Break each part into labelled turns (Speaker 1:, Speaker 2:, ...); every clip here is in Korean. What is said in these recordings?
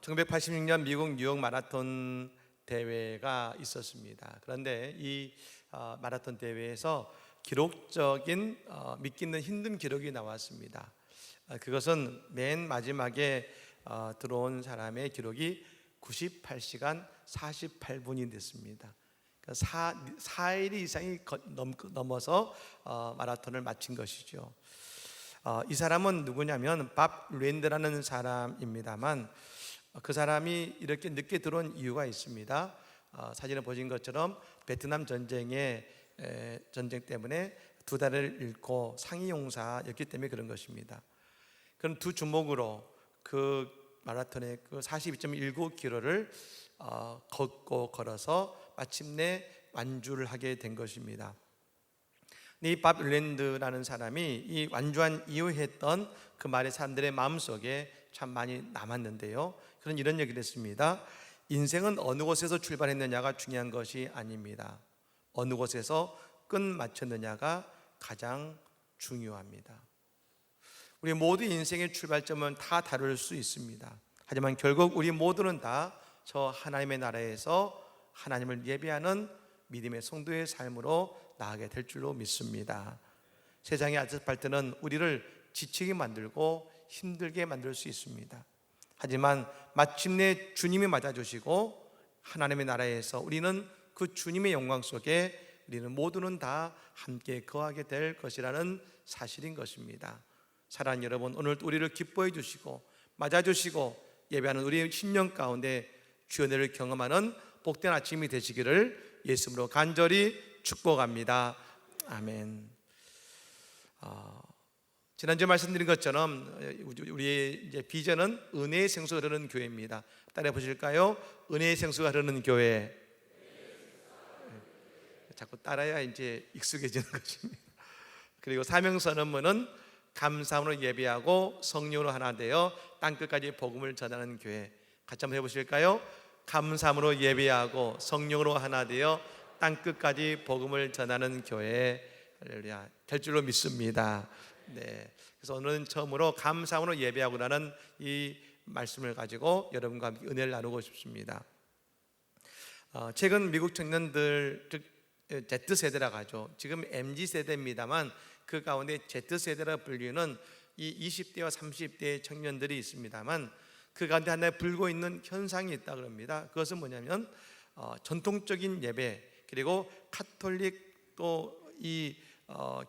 Speaker 1: 1986년 미국 뉴욕 마라톤 대회가 있었습니다. 그런데 이 마라톤 대회에서 기록적인 믿기 힘든 기록이 나왔습니다. 그것은 맨 마지막에 들어온 사람의 기록이 98시간 48분이 됐습니다. 4일 이상이 넘어서 마라톤을 마친 것이죠. 이 사람은 누구냐면 밥 랜드라는 사람입니다만, 그 사람이 이렇게 늦게 들어온 이유가 있습니다. 사진에 보신 것처럼 베트남 전쟁 때문에 2달을 잃고 상위용사였기 때문에 그런 것입니다. 그럼 두 주먹으로 그 마라톤의 그 42.19km를 걷고 걸어서 마침내 완주를 하게 된 것입니다. 이 밥 랜드라는 사람이 이 완주한 이후에 했던 그 말이 사람들의 마음속에 참 많이 남았는데요, 그런 이런 얘기를 했습니다. 인생은 어느 곳에서 출발했느냐가 중요한 것이 아닙니다. 어느 곳에서 끝 마쳤느냐가 가장 중요합니다. 우리 모두 인생의 출발점은 다 다를 수 있습니다. 하지만 결국 우리 모두는 다 저 하나님의 나라에서 하나님을 예배하는 믿음의 성도의 삶으로 나아가게 될 줄로 믿습니다. 세상의 아스팔트는 우리를 지치게 만들고 힘들게 만들 수 있습니다. 하지만 마침내 주님이 맞아주시고 하나님의 나라에서 우리는 그 주님의 영광 속에 우리는 모두는 다 함께 거하게 될 것이라는 사실인 것입니다. 사랑하는 여러분, 오늘 우리를 기뻐해 주시고 맞아주시고 예배하는 우리의 신령 가운데 주의 은혜를 경험하는 복된 아침이 되시기를 예수님으로 간절히 축복합니다. 아멘. 지난주에 말씀드린 것처럼 우리의 이제 비전은 은혜의 생수가 흐르는 교회입니다. 따라해 보실까요? 은혜의 생수가 흐르는 교회. 자꾸 따라야 이제 익숙해지는 것입니다. 그리고 사명선언문은 감사함으로 예배하고 성령으로 하나 되어 땅끝까지 복음을 전하는 교회. 같이 한번 해보실까요? 감사함으로 예배하고 성령으로 하나 되어 땅끝까지 복음을 전하는 교회 될 줄로 믿습니다. 네. 그래서 오늘은 처음으로 감사함으로 예배하고라는 이 말씀을 가지고 여러분과 함께 은혜를 나누고 싶습니다. 최근 미국 청년들, 즉 Z세대라고 하죠. 지금 MZ세대입니다만 그 가운데 Z세대라 불리는 이 20대와 30대의 청년들이 있습니다만 그 가운데 하나에 불고 있는 현상이 있다 그럽니다. 그것은 뭐냐면 전통적인 예배, 그리고 카톨릭 또 이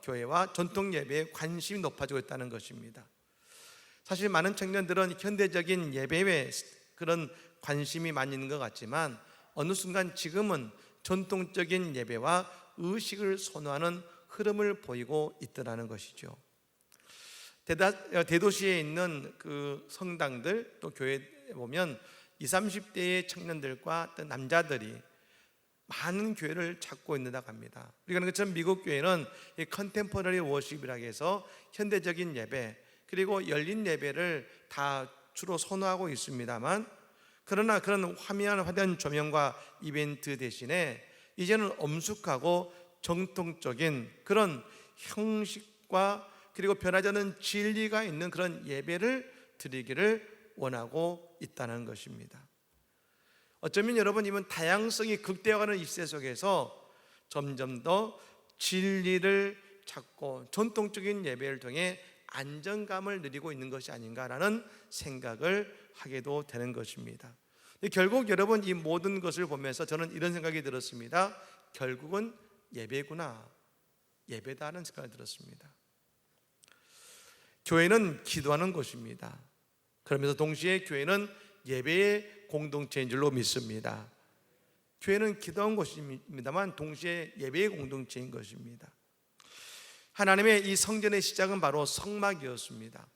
Speaker 1: 교회와 전통 예배에 관심이 높아지고 있다는 것입니다. 사실 많은 청년들은 현대적인 예배에 그런 관심이 많이 있는 것 같지만 어느 순간 지금은 전통적인 예배와 의식을 선호하는 흐름을 보이고 있더라는 것이죠. 대도시에 있는 그 성당들 또 교회에 보면 20, 30대의 청년들과 또 남자들이 많은 교회를 찾고 있는다고 합니다. 우리가 아는 것처럼 미국 교회는 이 컨템포러리 워십이라고 해서 현대적인 예배 그리고 열린 예배를 다 주로 선호하고 있습니다만, 그러나 그런 화려한 조명과 이벤트 대신에 이제는 엄숙하고 정통적인 그런 형식과 그리고 변하지 않는 진리가 있는 그런 예배를 드리기를 원하고 있다는 것입니다. 어쩌면 여러분, 이번 다양성이 극대화하는 이 시대 속에서 점점 더 진리를 찾고 전통적인 예배를 통해 안정감을 누리고 있는 것이 아닌가라는 생각을 하게도 되는 것입니다. 결국 여러분, 이 모든 것을 보면서 저는 이런 생각이 들었습니다. 결국은 예배구나, 예배다 하는 생각이 들었습니다. 교회는 기도하는 곳입니다. 그러면서 동시에 교회는 예배의 공동체인 줄로 믿습니다. 교회는 기도하는 곳입니다만 동시에 예배의 공동체인 것입니다. 하나님의 이 성전의 시작은 바로 성막이었습니다.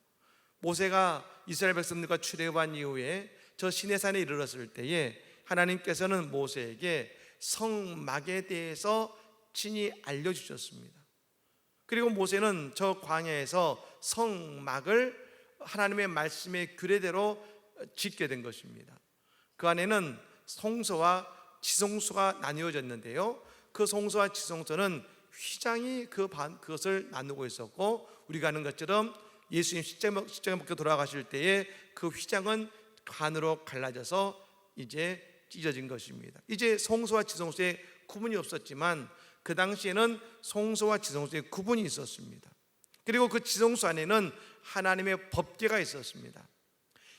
Speaker 1: 모세가 이스라엘 백성들과 출애굽한 이후에 저 시내산에 이르렀을 때에 하나님께서는 모세에게 성막에 대해서 친히 알려주셨습니다. 그리고 모세는 저 광야에서 성막을 하나님의 말씀의 규례대로 짓게 된 것입니다. 그 안에는 송소와 지송소가 나뉘어졌는데요, 그 송소와 지송소는 휘장이 그것을 나누고 있었고, 우리가 아는 것처럼 예수님 십자가 먹고 돌아가실 때에 그 휘장은 반으로 갈라져서 이제 찢어진 것입니다. 이제 성소와 지성소의 구분이 없었지만 그 당시에는 성소와 지성소의 구분이 있었습니다. 그리고 그 지성소 안에는 하나님의 법궤가 있었습니다.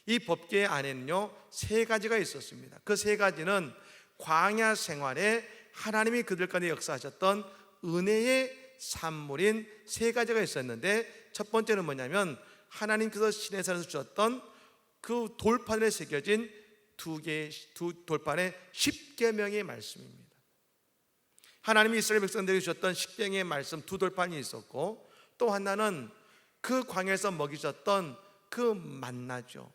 Speaker 1: 이 법궤 안에는요 3가지가 있었습니다. 그 3가지는 광야 생활에 하나님이 그들 가운데 역사하셨던 은혜의 산물인 3가지가 있었는데, 첫 번째는 뭐냐면 하나님께서 시내산에서 주셨던 그 돌판에 새겨진 두 돌판의 십계명의 말씀입니다. 하나님이 이스라엘 백성들에게 주셨던 십계명의 말씀 2돌판이 있었고, 또 하나는 그 광야에서 먹이셨던 그 만나죠.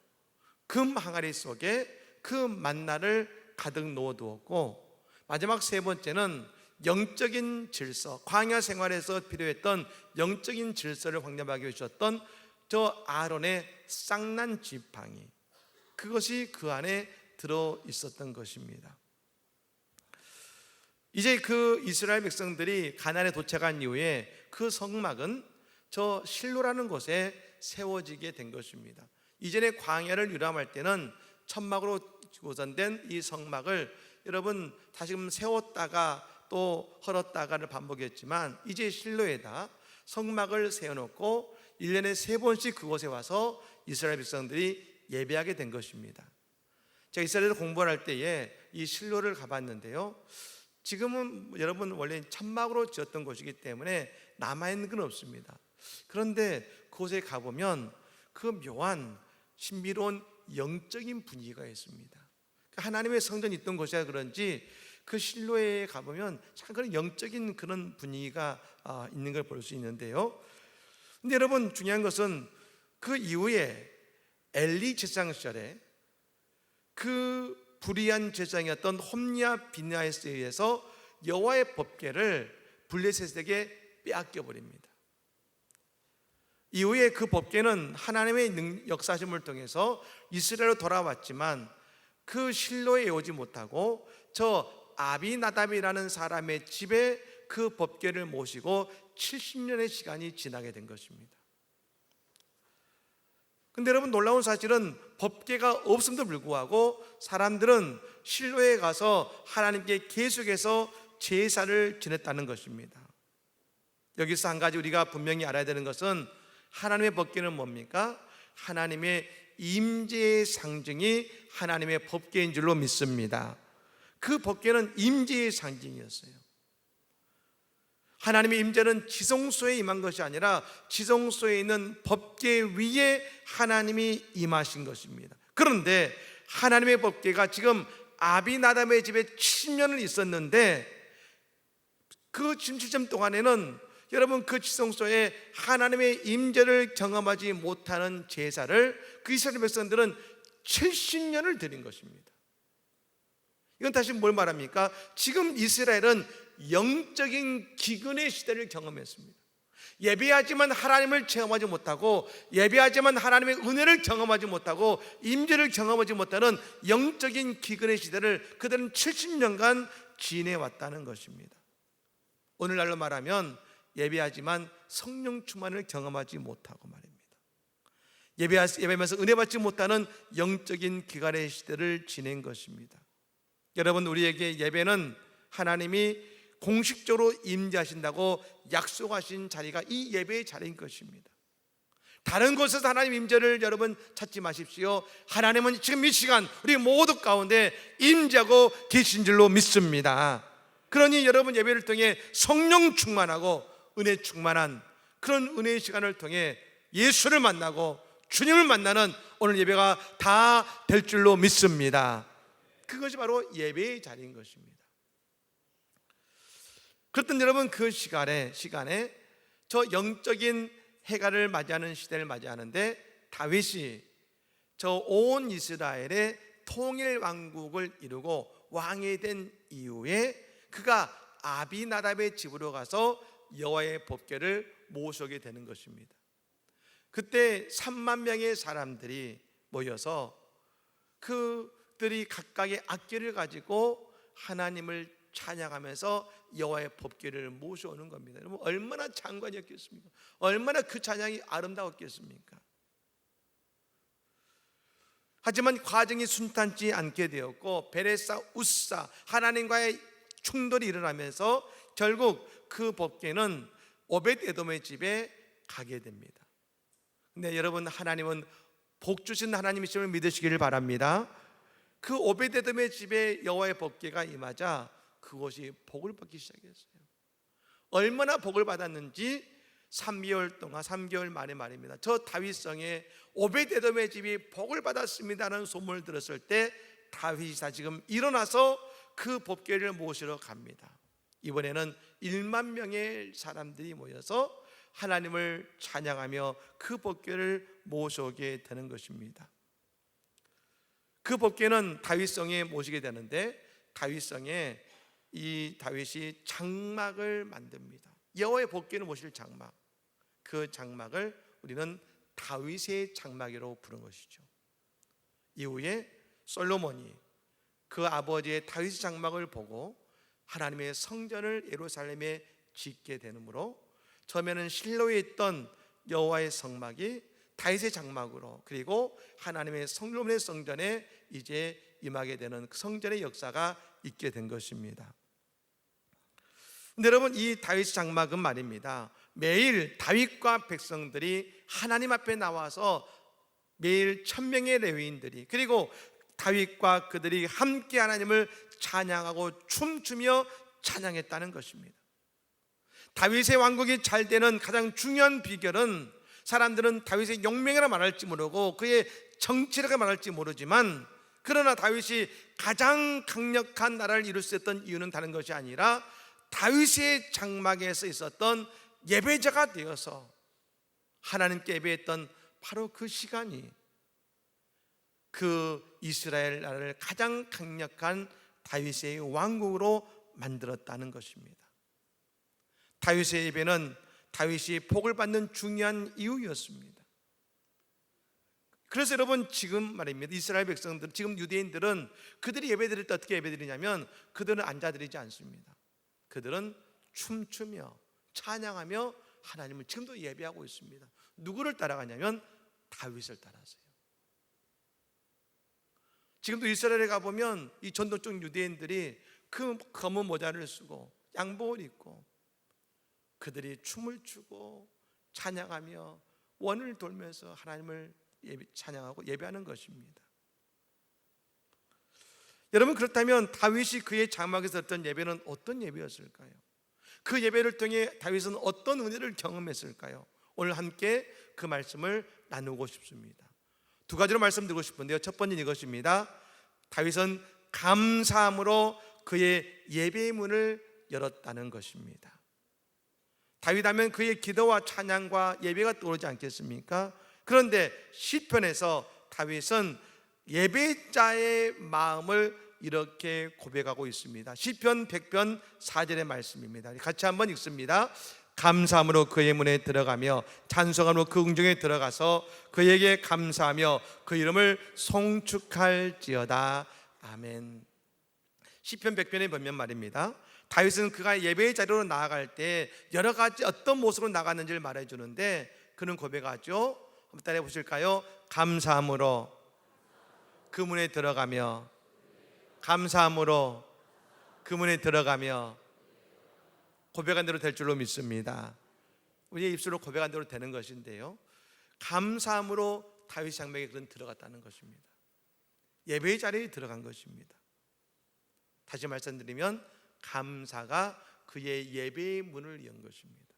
Speaker 1: 금 항아리 속에 그 만나를 가득 넣어두었고, 마지막 3번째는 영적인 질서, 광야 생활에서 필요했던 영적인 질서를 확립하기 위해 주셨던 저 아론의 쌍난 지팡이, 그것이 그 안에 들어 있었던 것입니다. 이제 그 이스라엘 백성들이 가나안에 도착한 이후에 그 성막은 저 실로라는 곳에 세워지게 된 것입니다. 이전에 광야를 유람할 때는 천막으로 구성된 이 성막을 여러분 다시금 세웠다가 또 헐었다가를 반복했지만, 이제 실로에다 성막을 세워놓고 1년에 3번씩 그곳에 와서 이스라엘 백성들이 예배하게 된 것입니다. 제가 이스라엘에서 공부를 할 때에 이 실로를 가봤는데요, 지금은 여러분 원래 천막으로 지었던 곳이기 때문에 남아있는 건 없습니다. 그런데 그곳에 가보면 그 묘한 신비로운 영적인 분위기가 있습니다. 하나님의 성전이 있던 곳이라 그런지 그 실로에 가보면 참 그런 영적인 그런 분위기가 있는 걸 볼 수 있는데요. 근데 여러분 중요한 것은 그 이후에 엘리 제사장 시절에 그 불의한 제사장이었던 홈리아 비느하스에 의해서 여호와의 법궤를 블레셋에게 빼앗겨 버립니다. 이후에 그 법궤는 하나님의 역사심을 통해서 이스라엘로 돌아왔지만 그 실로에 오지 못하고 저 아비나답이라는 사람의 집에 그 법궤를 모시고 70년의 시간이 지나게 된 것입니다. 근데 여러분 놀라운 사실은 법궤가 없음에도 불구하고 사람들은 실로에 가서 하나님께 계속해서 제사를 지냈다는 것입니다. 여기서 한 가지 우리가 분명히 알아야 되는 것은 하나님의 법궤는 뭡니까? 하나님의 임재의 상징이 하나님의 법궤인 줄로 믿습니다. 그 법궤는 임재의 상징이었어요. 하나님의 임재는 지성소에 임한 것이 아니라 지성소에 있는 법궤 위에 하나님이 임하신 것입니다. 그런데 하나님의 법궤가 지금 아비나답의 집에 70년을 있었는데 그 70년 동안에는 여러분 그 지성소에 하나님의 임재를 경험하지 못하는 제사를 그 이스라엘 백성들은 70년을 드린 것입니다. 이건 다시 뭘 말합니까? 지금 이스라엘은 영적인 기근의 시대를 경험했습니다. 예배하지만 하나님을 체험하지 못하고, 예배하지만 하나님의 은혜를 경험하지 못하고, 임재를 경험하지 못하는 영적인 기근의 시대를 그들은 70년간 지내왔다는 것입니다. 오늘날로 말하면 예배하지만 성령 충만을 경험하지 못하고 말입니다. 예배하면서 은혜 받지 못하는 영적인 기간의 시대를 지낸 것입니다. 여러분, 우리에게 예배는 하나님이 공식적으로 임재하신다고 약속하신 자리가 이 예배의 자리인 것입니다. 다른 곳에서 하나님 임재를 여러분 찾지 마십시오. 하나님은 지금 이 시간 우리 모두 가운데 임재하고 계신 줄로 믿습니다. 그러니 여러분 예배를 통해 성령 충만하고 은혜 충만한 그런 은혜의 시간을 통해 예수를 만나고 주님을 만나는 오늘 예배가 다 될 줄로 믿습니다. 그것이 바로 예배의 자리인 것입니다. 그렇던 여러분 그 시간에 저 영적인 해가를 맞이하는 시대를 맞이하는데 다윗이 저 온 이스라엘의 통일 왕국을 이루고 왕이 된 이후에 그가 아비나답의 집으로 가서 여호와의 법궤를 모셔오게 되는 것입니다. 그때 3만 명의 사람들이 모여서 그들이 각각의 악기를 가지고 하나님을 찬양하면서 여호와의 법궤를 모셔오는 겁니다. 여러분 얼마나 장관이었겠습니까? 얼마나 그 찬양이 아름다웠겠습니까? 하지만 과정이 순탄치 않게 되었고 베레사 우사 하나님과의 충돌이 일어나면서 결국 그 법궤는 오벳에돔의 집에 가게 됩니다. 근데 여러분, 하나님은 복 주신 하나님이심을 믿으시기를 바랍니다. 그 오벳에돔의 집에 여호와의 법궤가 임하자 그곳이 복을 받기 시작했어요. 얼마나 복을 받았는지 3개월 만에 말입니다. 저 다윗성에 오벳에돔의 집이 복을 받았습니다라는 소문을 들었을 때 다윗이 지금 일어나서 그 법궤를 모시러 갑니다. 이번에는 1만 명의 사람들이 모여서 하나님을 찬양하며 그 법궤를 모셔오게 되는 것입니다. 그 법궤는 다윗성에 모시게 되는데 다윗성에 이 다윗이 장막을 만듭니다. 여호와의 법궤를 모실 장막, 그 장막을 우리는 다윗의 장막이라고 부른 것이죠. 이후에 솔로몬이 그 아버지의 다윗의 장막을 보고 하나님의 성전을 예루살렘에 짓게 되므로 처음에는 실로에 있던 여호와의 성막이 다윗의 장막으로, 그리고 하나님의 솔로몬의 성전에 이제 임하게 되는 그 성전의 역사가 있게 된 것입니다. 근데 여러분, 이 다윗의 장막은 말입니다, 매일 다윗과 백성들이 하나님 앞에 나와서 매일 1000명의 레위인들이, 그리고 다윗과 그들이 함께 하나님을 찬양하고 춤추며 찬양했다는 것입니다. 다윗의 왕국이 잘 되는 가장 중요한 비결은, 사람들은 다윗의 용맹이라 말할지 모르고 그의 정치라고 말할지 모르지만, 그러나 다윗이 가장 강력한 나라를 이룰 수 있었던 이유는 다른 것이 아니라 다윗의 장막에서 있었던 예배자가 되어서 하나님께 예배했던 바로 그 시간이 그 이스라엘 나라를 가장 강력한 다윗의 왕국으로 만들었다는 것입니다. 다윗의 예배는 다윗이 복을 받는 중요한 이유였습니다. 그래서 여러분, 지금 말입니다, 이스라엘 백성들, 지금 유대인들은 그들이 예배드릴 때 어떻게 예배드리냐면 그들은 앉아드리지 않습니다. 그들은 춤추며 찬양하며 하나님을 지금도 예배하고 있습니다. 누구를 따라가냐면 다윗을 따라서요. 지금도 이스라엘에 가보면 이 전통적 유대인들이 그 검은 모자를 쓰고 양복을 입고 그들이 춤을 추고 찬양하며 원을 돌면서 하나님을 찬양하고 예배하는 것입니다. 여러분, 그렇다면 다윗이 그의 장막에서 했던 예배는 어떤 예배였을까요? 그 예배를 통해 다윗은 어떤 은혜를 경험했을까요? 오늘 함께 그 말씀을 나누고 싶습니다. 두 가지로 말씀드리고 싶은데요, 첫 번째는 이것입니다. 다윗은 감사함으로 그의 예배의 문을 열었다는 것입니다. 다윗 하면 그의 기도와 찬양과 예배가 떠오르지 않겠습니까? 그런데 시편에서 다윗은 예배자의 마음을 이렇게 고백하고 있습니다. 시편 100편 4절의 말씀입니다. 같이 한번 읽습니다. 감사함으로 그의 문에 들어가며 찬송함으로 그 궁중에 들어가서 그에게 감사하며 그 이름을 송축할지어다. 아멘. 시편 100편에 보면 말입니다, 다윗은 그가 예배의 자리로 나아갈 때 여러 가지 어떤 모습으로 나갔는지를 말해주는데, 그는 고백하죠. 한번 따라해 보실까요? 감사함으로 그 문에 들어가며, 감사함으로 그 문에 들어가며. 고백한 대로 될 줄로 믿습니다. 우리의 입술로 고백한 대로 되는 것인데요, 감사함으로 다윗 장막에 그는 들어갔다는 것입니다. 예배의 자리에 들어간 것입니다. 다시 말씀드리면 감사가 그의 예배의 문을 연 것입니다.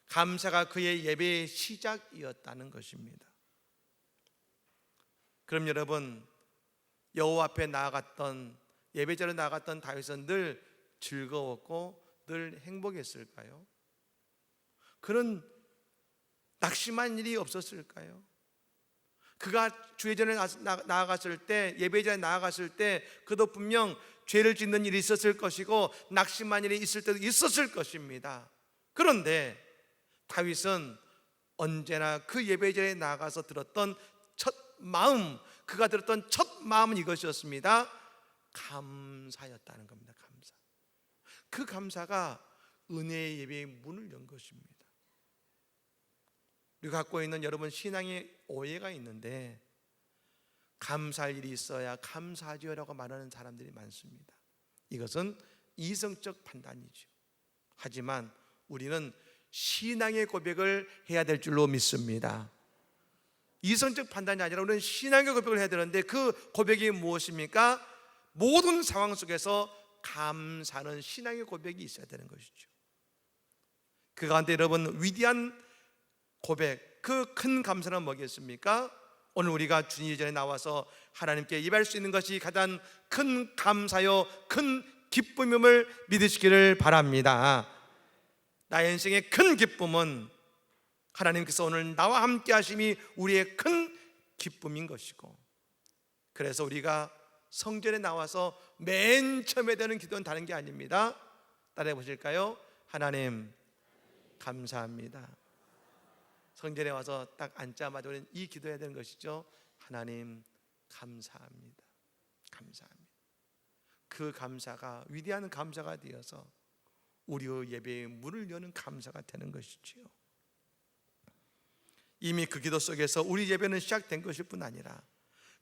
Speaker 1: 감사가 그의 예배의 시작이었다는 것입니다. 그럼 여러분, 여호와 앞에 나아갔던, 예배자로 나아갔던 다윗은 늘 즐거웠고 늘 행복했을까요? 그런 낙심한 일이 없었을까요? 그가 주회전에 나아갔을 때, 예배자에 나아갔을 때 그도 분명 죄를 짓는 일이 있었을 것이고 낙심한 일이 있을 때도 있었을 것입니다. 그런데 다윗은 언제나 그 예배자에 나아가서 들었던 첫 마음, 그가 들었던 첫 마음은 이것이었습니다. 감사였다는 겁니다. 감사. 그 감사가 은혜의 예배의 문을 연 것입니다. 우리가 갖고 있는 여러분 신앙의 오해가 있는데, 감사할 일이 있어야 감사하지요라고 말하는 사람들이 많습니다. 이것은 이성적 판단이죠. 하지만 우리는 신앙의 고백을 해야 될 줄로 믿습니다. 이성적 판단이 아니라 우리는 신앙의 고백을 해야 되는데 그 고백이 무엇입니까? 모든 상황 속에서 감사하는 신앙의 고백이 있어야 되는 것이죠. 그 가운데 여러분 위대한 고백, 그 큰 감사는 뭐겠습니까? 오늘 우리가 주님 전에 나와서 하나님께 예배할 수 있는 것이 가장 큰 감사요 큰 기쁨임을 믿으시기를 바랍니다. 나의 인생의 큰 기쁨은 하나님께서 오늘 나와 함께 하심이 우리의 큰 기쁨인 것이고, 그래서 우리가 성전에 나와서 맨 처음에 되는 기도는 다른 게 아닙니다. 따라해 보실까요? 하나님 감사합니다. 성전에 와서 딱 앉자마자 우리는 이 기도해야 되는 것이죠. 하나님 감사합니다. 감사합니다. 그 감사가 위대한 감사가 되어서 우리의 예배의 문을 여는 감사가 되는 것이지요. 이미 그 기도 속에서 우리 예배는 시작된 것일 뿐 아니라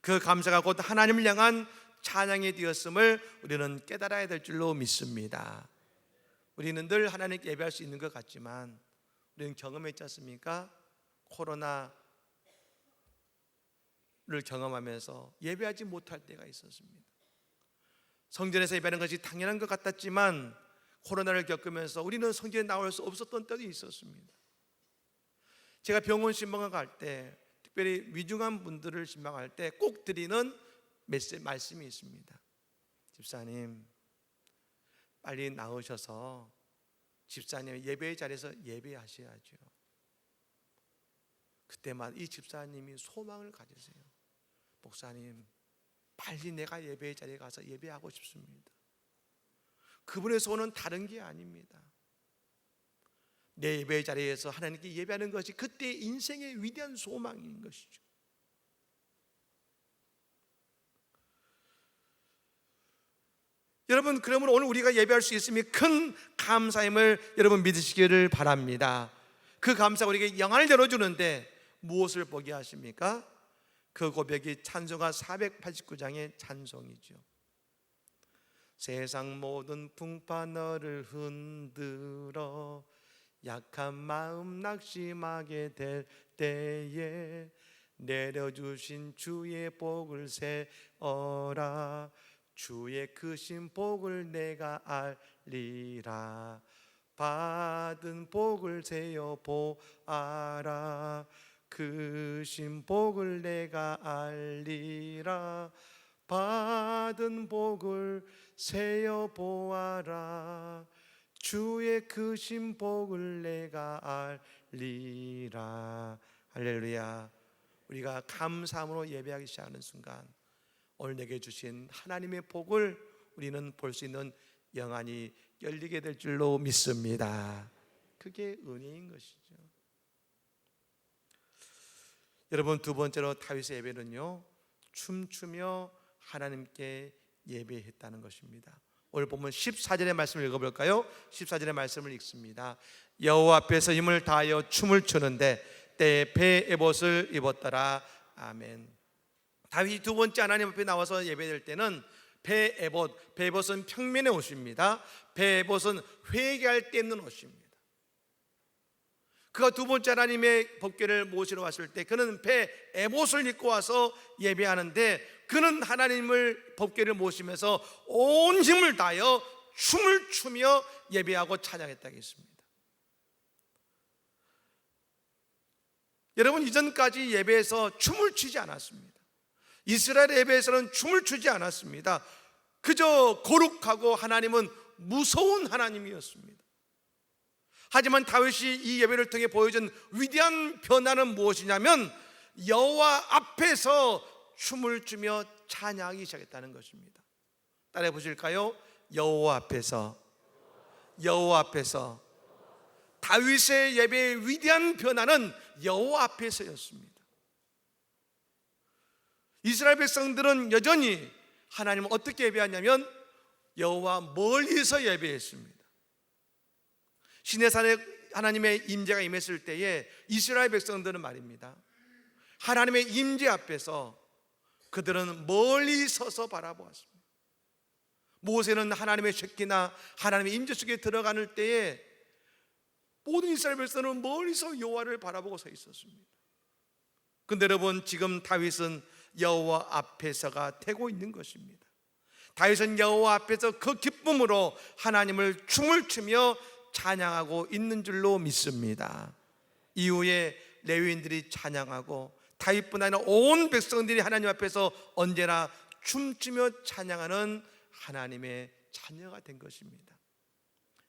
Speaker 1: 그 감사가 곧 하나님을 향한 찬양이 되었음을 우리는 깨달아야 될 줄로 믿습니다. 우리는 늘 하나님께 예배할 수 있는 것 같지만 우리는 경험했지 않습니까? 코로나를 경험하면서 예배하지 못할 때가 있었습니다. 성전에서 예배하는 것이 당연한 것 같았지만 코로나를 겪으면서 우리는 성전에 나올 수 없었던 때도 있었습니다. 제가 병원 신방을 갈 때, 특별히 위중한 분들을 신방할 때 꼭 드리는 말씀이 있습니다. 집사님, 빨리 나으셔서 집사님 예배의 자리에서 예배하셔야죠. 그때마다 이 집사님이 소망을 가지세요. 목사님, 빨리 내가 예배의 자리에 가서 예배하고 싶습니다. 그분의 소원은 다른 게 아닙니다. 내 예배의 자리에서 하나님께 예배하는 것이 그때 인생의 위대한 소망인 것이죠. 여러분, 그러면 오늘 우리가 예배할 수 있음이 큰 감사임을 여러분 믿으시기를 바랍니다. 그 감사가 우리에게 영안을 열어주는데 무엇을 보게 하십니까? 그 고백이 찬송가 489장의 찬송이죠. 세상 모든 풍파 너를 흔들어 약한 마음 낙심하게 될 때에 내려주신 주의 복을 세어라. 주의 크신 복을 내가 알리라. 받은 복을 세어 보아라. 크신 복을 내가 알리라. 받은 복을 세어 보아라. 주의 크신 복을 내가 알리라. 할렐루야. 우리가 감사함으로 예배하기 시작하는 순간 오늘 내게 주신 하나님의 복을 우리는 볼 수 있는 영안이 열리게 될 줄로 믿습니다. 그게 은혜인 것이죠. 여러분, 두 번째로 다윗의 예배는요, 춤추며 하나님께 예배했다는 것입니다. 오늘 보면 14절의 말씀을 읽어볼까요? 14절의 말씀을 읽습니다. 여호와 앞에서 힘을 다하여 춤을 추는데 때에 배 에봇을 입었더라. 아멘. 다윗이 두 번째 하나님 앞에 나와서 예배될 때는 배 에봇은 평면의 옷입니다. 배 에봇은 회개할 때 입는 옷입니다. 그가 두 번째 하나님의 법궤를 모시러 왔을 때 그는 배 에봇을 입고 와서 예배하는데 그는 하나님을 법궤를 모시면서 온 힘을 다하여 춤을 추며 예배하고 찬양했다고 했습니다. 여러분, 이전까지 예배에서 춤을 추지 않았습니다. 이스라엘 예배에서는 춤을 추지 않았습니다. 그저 거룩하고 하나님은 무서운 하나님이었습니다. 하지만 다윗이 이 예배를 통해 보여준 위대한 변화는 무엇이냐면 여호와 앞에서 춤을 추며 찬양하기 시작했다는 것입니다. 따라해 보실까요? 여호와 앞에서, 여호와 앞에서. 다윗의 예배의 위대한 변화는 여호와 앞에서였습니다. 이스라엘 백성들은 여전히 하나님을 어떻게 예배하냐면 여호와 멀리서 예배했습니다. 시내산에 하나님의 임재가 임했을 때에 이스라엘 백성들은 말입니다, 하나님의 임재 앞에서 그들은 멀리 서서 바라보았습니다. 모세는 하나님의 쉐키나 하나님의 임재 속에 들어가는 때에 모든 이스라엘 백성은 멀리서 여호와를 바라보고 서 있었습니다. 근데 여러분, 지금 다윗은 여호와 앞에서가 되고 있는 것입니다. 다윗은 여호와 앞에서 그 기쁨으로 하나님을 춤을 추며 찬양하고 있는 줄로 믿습니다. 이후에 레위인들이 찬양하고 다윗뿐 아니라 온 백성들이 하나님 앞에서 언제나 춤추며 찬양하는 하나님의 자녀가 된 것입니다.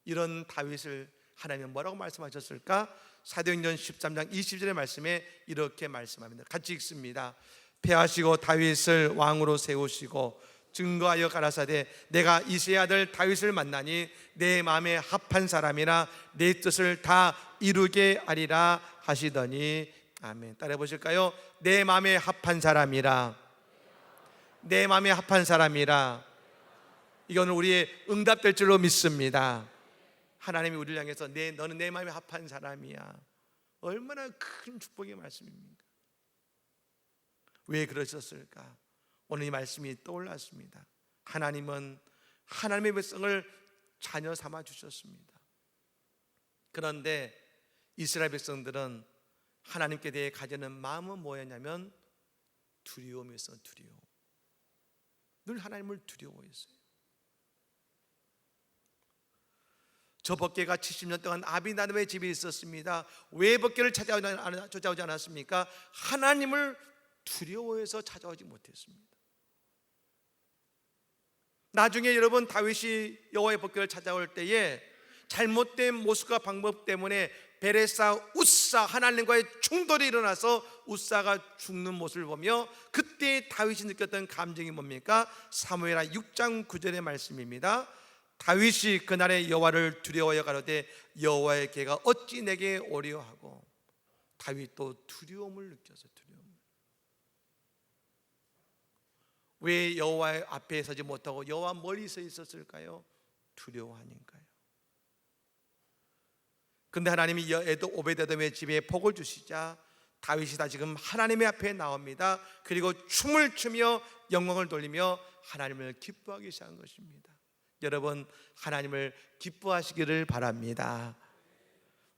Speaker 1: 이런 다윗을 하나님은 뭐라고 말씀하셨을까? 사도행전 13장 20절의 말씀에 이렇게 말씀합니다. 같이 읽습니다. 패하시고 다윗을 왕으로 세우시고 증거하여 가라사대 내가 이새의 아들 다윗을 만나니 내 마음에 합한 사람이라 내 뜻을 다 이루게 하리라 하시더니. 아멘. 따라해 보실까요? 내 마음에 합한 사람이라, 내 마음에 합한 사람이라. 이거는 우리의 응답될 줄로 믿습니다. 하나님이 우리를 향해서 너는 내 마음에 합한 사람이야. 얼마나 큰 축복의 말씀입니까? 왜 그러셨을까? 오늘 이 말씀이 떠올랐습니다. 하나님은 하나님의 백성을 자녀 삼아 주셨습니다. 그런데 이스라엘 백성들은 하나님께 대해 가지는 마음은 뭐였냐면 두려움이었어요. 두려움. 늘 하나님을 두려워했어요. 저 법궤가 70년 동안 아비나답의 집에 있었습니다. 왜 법궤를 찾아오지 않았습니까? 하나님을 두려워해서 찾아오지 못했습니다. 나중에 여러분, 다윗이 여호와의 법궤를 찾아올 때에 잘못된 모습과 방법 때문에 베레사 웃사 하나님과의 충돌이 일어나서 웃사가 죽는 모습을 보며 그때 다윗이 느꼈던 감정이 뭡니까? 사무엘하 6장 9절의 말씀입니다. 다윗이 그날에 여호와를 두려워하여 가로되 여호와의 궤가 어찌 내게 오려 하고. 다윗도 두려움을 느꼈어요. 두려움. 왜 여호와 앞에 서지 못하고 여호와 멀리 서 있었을까요? 두려워하니까요. 근데 하나님이 오베데돔의 집에 복을 주시자 다윗이 다시금 하나님의 앞에 나옵니다. 그리고 춤을 추며 영광을 돌리며 하나님을 기뻐하기 시작한 것입니다. 여러분, 하나님을 기뻐하시기를 바랍니다.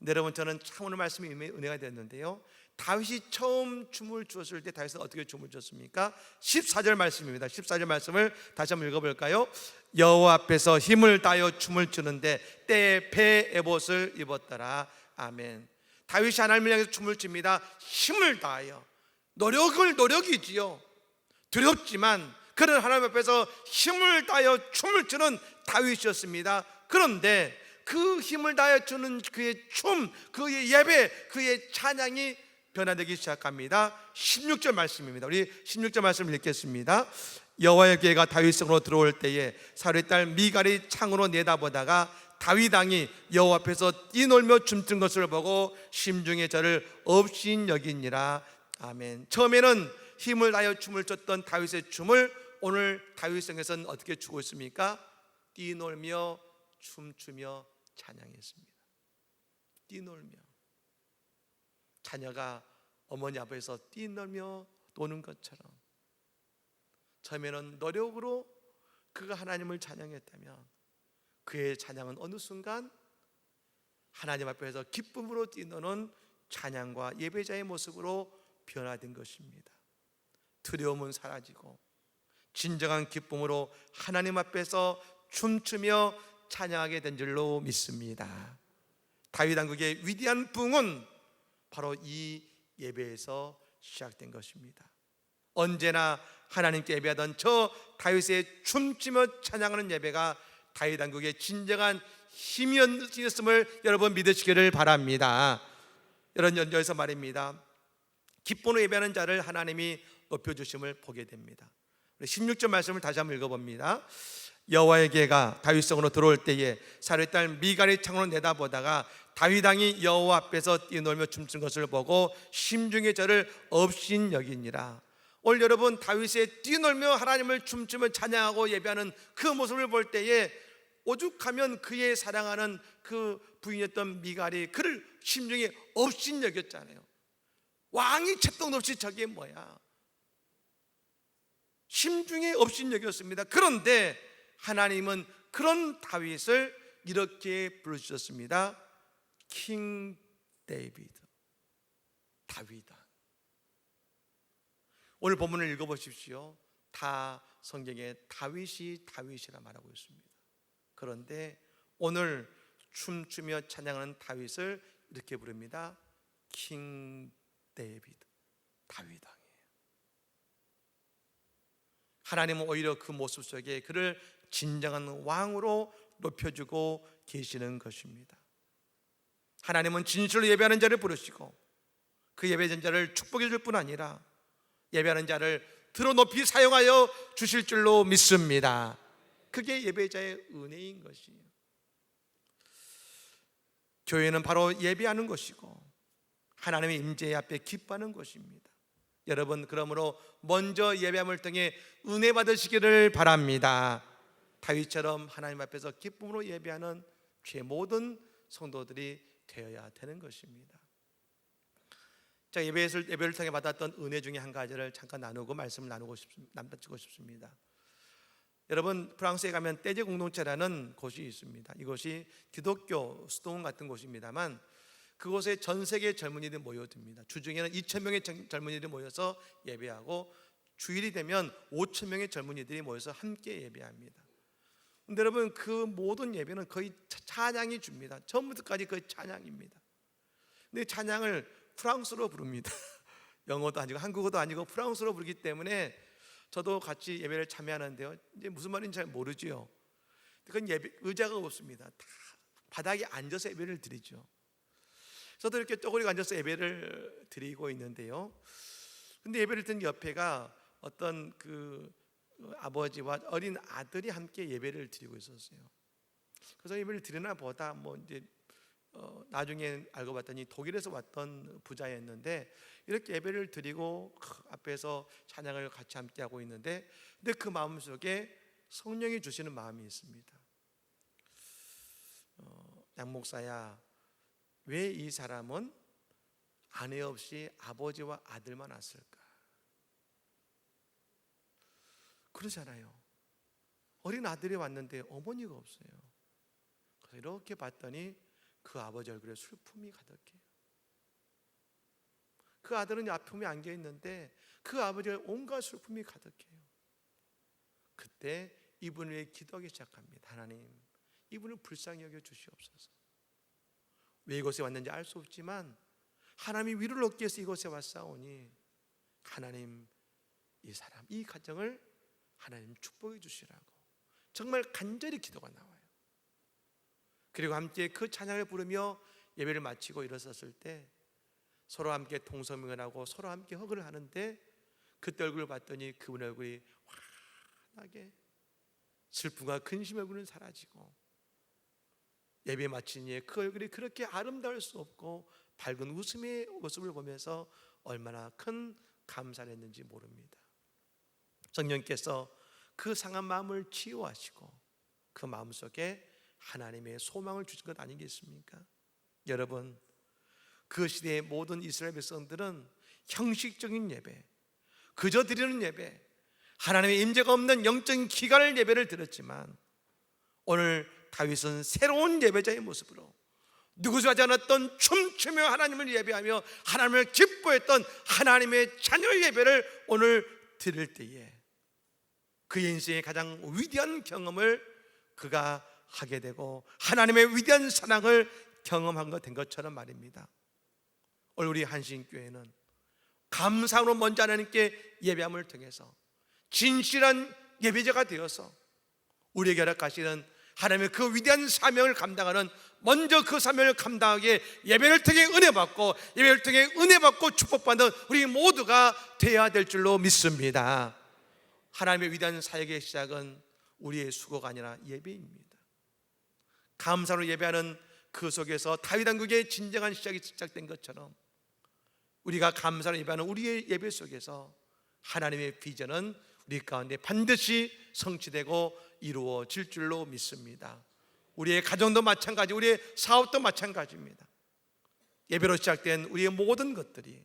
Speaker 1: 여러분, 저는 참 오늘 말씀이 은혜가 되었는데요, 다윗이 처음 춤을 추었을 때 다윗은 어떻게 춤을 췄습니까? 14절 말씀입니다. 14절 말씀을 다시 한번 읽어볼까요? 여호와 앞에서 힘을 다하여 춤을 추는데 때에 배 에봇을 입었더라. 아멘. 다윗이 하나님을 향해서 춤을 춥니다. 힘을 다하여. 노력이지요. 두렵지만 그런 하나님 앞에서 힘을 다하여 춤을 추는 다윗이었습니다. 그런데 그 힘을 다하여 추는 그의 춤, 그의 예배, 그의 찬양이 변화되기 시작합니다. 16절 말씀입니다. 우리 16절 말씀을 읽겠습니다. 여호와의 궤가 다윗 성으로 들어올 때에 사울의 딸 미갈이 창으로 내다보다가 다윗 왕이 여호와 앞에서 뛰놀며 춤춘 것을 보고 심중에 저를 없인 여기니라. 아멘. 처음에는 힘을 다하여 춤을 췄던 다윗의 춤을 오늘 다윗 성에서는 어떻게 추고 있습니까? 뛰놀며 춤추며 찬양했습니다. 뛰놀며. 자녀가 어머니 앞에서 뛰놀며 노는 것처럼 처음에는 노력으로 그가 하나님을 찬양했다면 그의 찬양은 어느 순간 하나님 앞에서 기쁨으로 뛰노는 찬양과 예배자의 모습으로 변화된 것입니다. 두려움은 사라지고 진정한 기쁨으로 하나님 앞에서 춤추며 찬양하게 된 줄로 믿습니다. 다윗 왕국의 위대한 부흥은 바로 이 예배에서 시작된 것입니다. 언제나 하나님께 예배하던 저 다윗의 춤추며 찬양하는 예배가 다윗 왕국의 진정한 힘이었음을 여러분 믿으시기를 바랍니다. 이런 연결에서 말입니다. 기쁨으로 예배하는 자를 하나님이 높여주심을 보게 됩니다. 16절 말씀을 다시 한번 읽어봅니다. 여호와의 궤가 다윗 성으로 들어올 때에 사울의 딸 미갈이 창으로 내다보다가 다윗 왕이 여호와 앞에서 뛰놀며 춤춘 것을 보고 심중에 저를 없인 여기니라. 오늘 여러분, 다윗의 뛰놀며 하나님을 춤추며 찬양하고 예배하는 그 모습을 볼 때에 오죽하면 그의 사랑하는 그 부인이었던 미갈이 그를 심중에 없인 여겼잖아요. 왕이 채통도 없이 저게 뭐야? 심중에 업신여겼습니다. 그런데 하나님은 그런 다윗을 이렇게 부르셨습니다. 킹 데이비드, 다윗아. 오늘 본문을 읽어보십시오. 다 성경에 다윗이라 말하고 있습니다. 그런데 오늘 춤추며 찬양하는 다윗을 이렇게 부릅니다. 킹 데이비드, 다윗 왕이에요. 하나님은 오히려 그 모습 속에 그를 진정한 왕으로 높여주고 계시는 것입니다. 하나님은 진실로 예배하는 자를 부르시고 그 예배하는 자를 축복해 줄 뿐 아니라 예배하는 자를 들어 높이 사용하여 주실 줄로 믿습니다. 그게 예배자의 은혜인 것이에요. 교회는 바로 예배하는 것이고 하나님의 임재 앞에 기뻐하는 것입니다. 여러분, 그러므로 먼저 예배함을 통해 은혜 받으시기를 바랍니다. 다윗처럼 하나님 앞에서 기쁨으로 예배하는 제 모든 성도들이 되어야 되는 것입니다. 자, 예배를 통해 받았던 은혜 중에 한 가지를 잠깐 나누고 말씀을 나누고 싶습니다. 여러분, 프랑스에 가면 떼제 공동체라는 곳이 있습니다. 이곳이 기독교 수도원 같은 곳입니다만 그곳에 전 세계 젊은이들이 모여듭니다. 주중에는 2,000명의 젊은이들이 모여서 예배하고 주일이 되면 5,000명의 젊은이들이 모여서 함께 예배합니다. 근데 여러분, 그 모든 예배는 거의 찬양이 줍니다. 처음부터까지 거의 찬양입니다. 근데 찬양을 프랑스로 부릅니다. 영어도 아니고 한국어도 아니고 프랑스로 부르기 때문에 저도 같이 예배를 참여하는데요, 이제 무슨 말인지 잘 모르지요. 그건 의자가 없습니다. 다 바닥에 앉아서 예배를 드리죠. 저도 이렇게 쪼그리고 앉아서 예배를 드리고 있는데요, 근데 예배를 드린 옆에가 어떤 그 아버지와 어린 아들이 함께 예배를 드리고 있었어요. 그래서 예배를 드리나 보다 이제 나중에 알고 봤더니 독일에서 왔던 부자였는데 이렇게 예배를 드리고 앞에서 찬양을 같이 함께 하고 있는데, 근데 그 마음속에 성령이 주시는 마음이 있습니다. 양 목사야, 왜 이 사람은 아내 없이 아버지와 아들만 왔을까? 그러잖아요. 어린 아들이 왔는데 어머니가 없어요. 그래서 이렇게 봤더니 그 아버지 얼굴에 슬픔이 가득해요. 그 아들은 아픔에 안겨 있는데 그 아버지의 온갖 슬픔이 가득해요. 그때 이분을 위해 기도하기 시작합니다. 하나님, 이분을 불쌍히 여겨 주시옵소서. 왜 이곳에 왔는지 알 수 없지만 하나님이 위로를 얻기 위해서 이곳에 왔사오니 하나님, 이 사람, 이 가정을 하나님 축복해 주시라고 정말 간절히 기도가 나와요. 그리고 함께 그 찬양을 부르며 예배를 마치고 일어섰을 때 서로 함께 동성명하고 서로 함께 허그를 하는데 그때 얼굴을 봤더니 그분의 얼굴이 환하게 슬픔과 근심의 얼굴은 사라지고 예배 마친 이에 그 얼굴이 그렇게 아름다울 수 없고 밝은 웃음의 모습을 보면서 얼마나 큰 감사를 했는지 모릅니다. 성령께서 그 상한 마음을 치유하시고 그 마음속에 하나님의 소망을 주신 것 아니겠습니까? 여러분, 그 시대의 모든 이스라엘 백성들은 형식적인 예배, 그저 드리는 예배, 하나님의 임재가 없는 영적인 기간을 예배를 드렸지만 오늘 다윗은 새로운 예배자의 모습으로 누구도 하지 않았던 춤추며 하나님을 예배하며 하나님을 기뻐했던 하나님의 자녀 예배를 오늘 드릴 때에 그의 인생의 가장 위대한 경험을 그가 하게 되고 하나님의 위대한 사랑을 경험한 것 된 것처럼 말입니다. 오늘 우리 한신교회는 감사로 먼저 하나님께 예배함을 통해서 진실한 예배자가 되어서 우리에게 허락하시는 하나님의 그 위대한 사명을 감당하는, 먼저 그 사명을 감당하기에 예배를 통해 은혜 받고 예배를 통해 은혜 받고 축복받는 우리 모두가 되어야 될 줄로 믿습니다. 하나님의 위대한 사역의 시작은 우리의 수고가 아니라 예배입니다. 감사로 예배하는 그 속에서 다윗 왕국의 진정한 시작이 시작된 것처럼 우리가 감사로 예배하는 우리의 예배 속에서 하나님의 비전은 우리 가운데 반드시 성취되고 이루어질 줄로 믿습니다. 우리의 가정도 마찬가지, 우리의 사업도 마찬가지입니다. 예배로 시작된 우리의 모든 것들이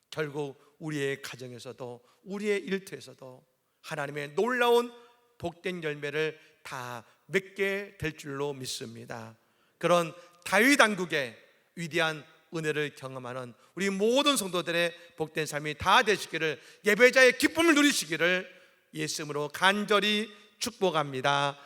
Speaker 1: 결국 우리의 가정에서도 우리의 일터에서도 하나님의 놀라운 복된 열매를 다 맺게 될 줄로 믿습니다. 그런 다윗 왕국의 위대한 은혜를 경험하는 우리 모든 성도들의 복된 삶이 다 되시기를, 예배자의 기쁨을 누리시기를 예수 이름으로 간절히 축복합니다.